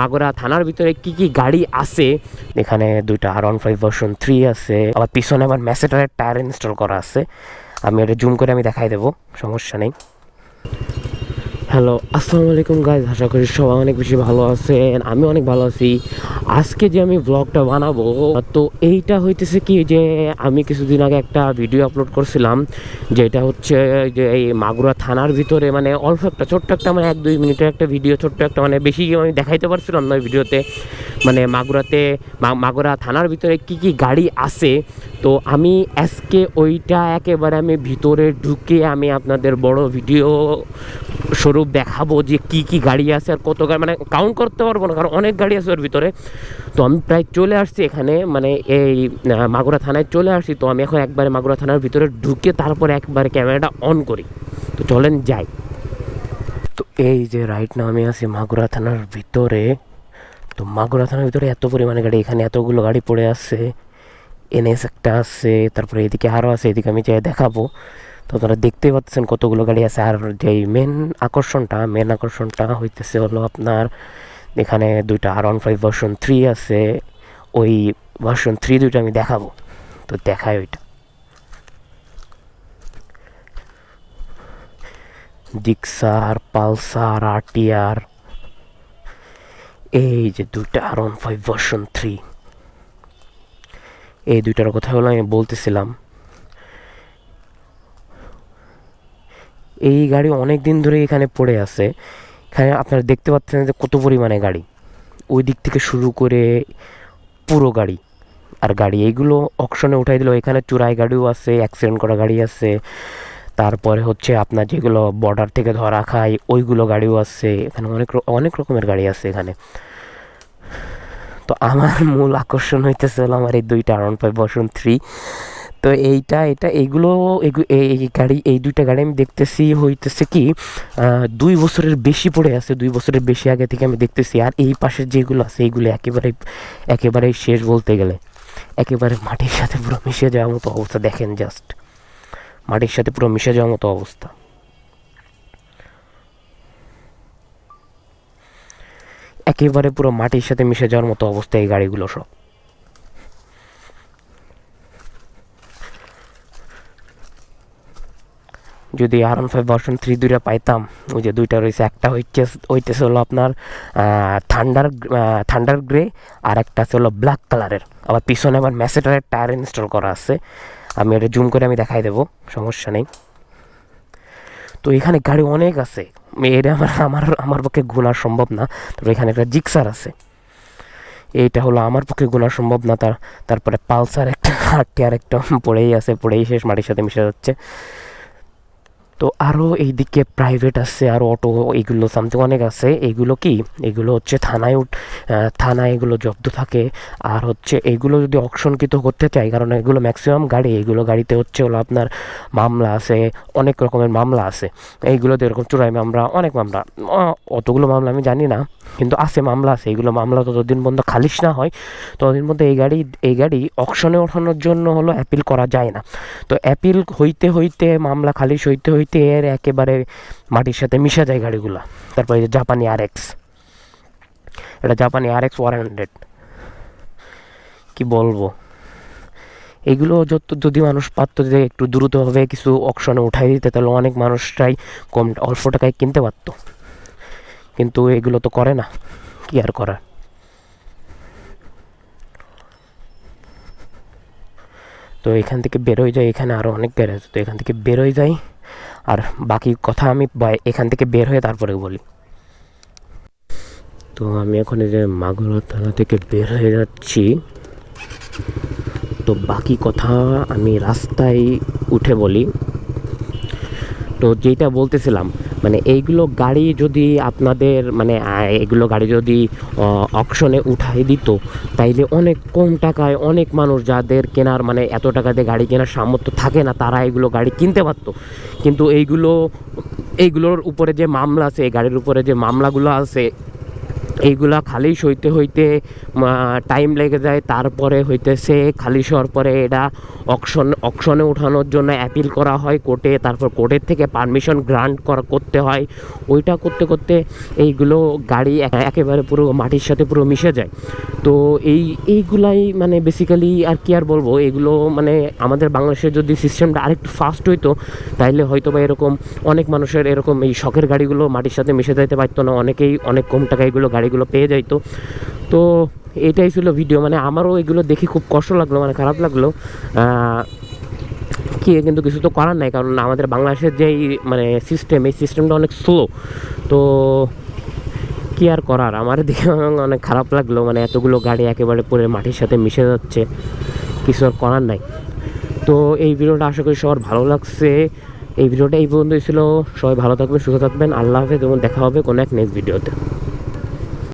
মাগুরা থানার ভিতরে কি কি গাড়ি আছে। এখানে দুইটা R15 ভার্সন 3 আছে, আবার পিছনে আবার ম্যাসেটারের টায়ার ইনস্টল করা আছে। আমি এটা জুম করে আমি দেখাই দেবো, সমস্যা নেই। হ্যালো, আসসালামু আলাইকুম গাইজ, আশা করি সবাই অনেক বেশি ভালো আছেন। আমি অনেক ভালো আছি। আজকে যে আমি ব্লগটা বানাবো, তো এইটা হইতেছে কি যে আমি কিছুদিন আগে একটা ভিডিও আপলোড করছিলাম, যেটা হচ্ছে যে এই মাগুরা থানার ভিতরে মানে অল্প একটা ছোট্ট একটা মানে 1-2 মিনিটের একটা ভিডিও, ছোট্ট একটা মানে বেশি আমি দেখাইতে পারছিলাম না ওই ভিডিওতে। মানে মাগুরা থানার ভিতরে কি কি গাড়ি আছে, তো আমি আজকে ওইটা একেবারে আমি ভিতরে ঢুকে আমি আপনাদের বড় ভিডিও স্বরূপ দেখাবো যে কি কি গাড়ি আছে আর কত গাড়ি, মানে কাউন্ট করতে পারবো না কারণ অনেক গাড়ি আছে ওর ভিতরে। তো আমি প্রায় চলে আসছি এখানে, মানে এই মাগুরা থানায় চলে আসছি। তো আমি এখন একবারে মাগুরা থানার ভিতরে ঢুকে তারপরে একবারে ক্যামেরাটা অন করি। তো চলেন যাই। তো এই যে রাইট না আমি আছি মাগুরা থানার ভিতরে। তো মাগুরা থানার ভিতরে এত পরিমাণে গাড়ি, এখানে এতগুলো গাড়ি পড়ে আছে। NS একটা আছে, তারপরে এদিকে আরও আছে, এদিকে আমি যাই দেখাবো। তো আপনারা দেখতেই পাচ্ছেন কতগুলো গাড়ি আছে। আর যেই মেন আকর্ষণটা হইতেছে হলো আপনার এখানে দুইটা R15 ভার্সন 3 আছে। ওই ভার্সন 3 দুইটা আমি দেখাবো, তো দেখায় ওইটা। জিক্সার, পালসার, RTR, এই যে দুইটা R15 ভার্সন 3, এই দুইটার কথা হলো আমি বলতেছিলাম। এই গাড়ি অনেক দিন ধরে এখানে পড়ে আছে। এখানে আপনারা দেখতে পাচ্ছেন যে কত পরিমাণে গাড়ি, ওই দিক থেকে শুরু করে পুরো গাড়ি আর গাড়ি। এইগুলো অকশনে উঠাই দিল। এখানে চুরাই গাড়িও আছে, অ্যাক্সিডেন্ট করা গাড়ি আছে, তারপরে হচ্ছে আপনার যেগুলো বর্ডার থেকে ধরা খায় ওইগুলো গাড়িও আছে। এখানে অনেক রকমের গাড়ি আছে এখানে। তো আমার মূল আকর্ষণ হইতেছে হলো আমার এই দুইটা R15 ভার্সন 3। তো এই দুইটা গাড়ি আমি দেখতেছি হইতেছে কি 2 বছরের বেশি পড়ে আছে, 2 বছরের বেশি আগে থেকে আমি দেখতেছি। আর এই পাশের যেগুলো আছে এইগুলো একেবারেই শেষ বলতে গেলে, একেবারে মাটির সাথে পুরো মিশে যাওয়ার মতো অবস্থা। দেখেন জাস্ট, মাটির সাথে পুরো মিশে যাওয়ার মতো অবস্থা। একেবারে পুরো মাটির সাথে মিশে যাওয়ার মতো অবস্থা এই গাড়িগুলো সব। যদি R15 ভার্সন 3 দুইটা পাইতাম, ওই যে দুইটা রয়েছে, একটা হইতেছে হলো আপনার থান্ডার গ্রে, আর একটা আছে হলো ব্ল্যাক কালারের। আবার পিছনে আবার ম্যাসেটারের টায়ার ইনস্টল করা আছে। আমি এটা জুম করে আমি দেখাই দেবো, সমস্যা নেই। তো এখানে গাড়ি অনেক আছে, এটা আমার পক্ষে গোনা সম্ভব না। তারপরে এখানে একটা জিক্সার আছে, এইটা হলো আমার পক্ষে গোনা সম্ভব না। তারপরে পালসার একটা, RTR একটা পড়েই শেষ, মাটির সাথে মিশে যাচ্ছে। তো আরও এইদিকে প্রাইভেট আছে, আর অটো, এইগুলো সামথিং অনেক আছে। এগুলো হচ্ছে থানায় এগুলো জব্দ থাকে। আর হচ্ছে এইগুলো যদি অকশনকৃত করতে চাই, কারণ এগুলো ম্যাক্সিমাম এইগুলো গাড়িতে হচ্ছে হলো আপনার মামলা আছে, অনেক রকমের মামলা আছে। এইগুলোতে এরকম চোরাই মামলা, অনেক মামলা, অতগুলো মামলা আমি জানি না, কিন্তু আছে, মামলা আছে। এইগুলো মামলা ততদিন পর্যন্ত খালিশ না হয় ততদিন পর্যন্ত এই গাড়ি অকশনে ওঠানোর জন্য হলো অ্যাপিল করা যায় না। তো অ্যাপিল হইতে মামলা খালিশ হইতে এর একেবারে মাটির সাথে মিশে যায় গাড়িগুলো। তারপরে যে জাপানি RX 100, কি বলবো, এগুলো যদি মানুষ পারতো যে একটু দ্রুতভাবে কিছু অকশনে উঠাই দিতে, তাহলে অনেক মানুষরাই অল্প টাকায় কিনতে পারতো। কিন্তু এগুলো তো করে না, কি আর করার। তো এখান থেকে বেরোয় যায়, এখানে আরও অনেক গ্যারেজ, তো এখান থেকে বেরোয় যায়। আর বাকি কথা আমি এখান থেকে বের হয়ে তারপরে বলি। তো আমি এখন এই যে মাগুরা থানা থেকে বের হয়ে যাচ্ছি। তো বাকি কথা আমি রাস্তায় উঠে বলি। তো যেটা বলতেছিলাম, মানে এইগুলো গাড়ি যদি আপনাদের এগুলো গাড়ি যদি অকশনে উঠাই দিত, তাইলে অনেক কম টাকায় অনেক মানুষ যাদের কেনার এত টাকাতে গাড়ি কেনার সামর্থ্য থাকে না, তারা এগুলো গাড়ি কিনতে পারতো। কিন্তু এইগুলোর উপরে যে মামলা আছে, এই গাড়ির উপরে যে মামলাগুলো আছে, এইগুলা খালিশ হইতে হইতে টাইম লেগে যায়। তারপরে হইতেছে খালিশ হওয়ার পরে এটা অকশনে ওঠানোর জন্য অ্যাপিল করা হয় কোর্টে, তারপর কোর্টের থেকে পারমিশন গ্রান্ট করতে হয়। ওইটা করতে করতে এইগুলো গাড়ি একেবারে পুরো মাটির সাথে পুরো মিশে যায়। তো এইগুলাই মানে বেসিক্যালি আর কি আর বলবো, এগুলো মানে আমাদের বাংলাদেশের যদি সিস্টেমটা আরেকটু ফাস্ট হইতো তাইলে হয়তো বা এরকম অনেক মানুষের এরকম এই শখের গাড়িগুলো মাটির সাথে মিশে যাইতে পারতো না, অনেকেই অনেক কম টাকায় এগুলো গাড়িগুলো পেয়ে যাইতো। তো এটাই ছিল ভিডিও। মানে আমারও এগুলো দেখে খুব কষ্ট লাগলো, মানে খারাপ লাগলো। কি কিন্তু কিছু তো করার নাই, কারণ আমাদের বাংলাদেশের যেই মানে সিস্টেম, এই সিস্টেমটা অনেক স্লো। তো কি আর করার, আমার দেখে অনেক খারাপ লাগলো। মানে এতগুলো গাড়ি একেবারে পুরো মাটির সাথে মিশে যাচ্ছে, কিছু আর করার নাই। তো এই ভিডিওটা আশা করি সবার ভালো লাগছে। এই ভিডিওটা এই পর্যন্তই ছিল। সবাই ভালো থাকবেন, সুস্থ থাকবেন। আল্লাহ হাফেজ এবং দেখা হবে কোনো এক নেক্সট ভিডিওতে।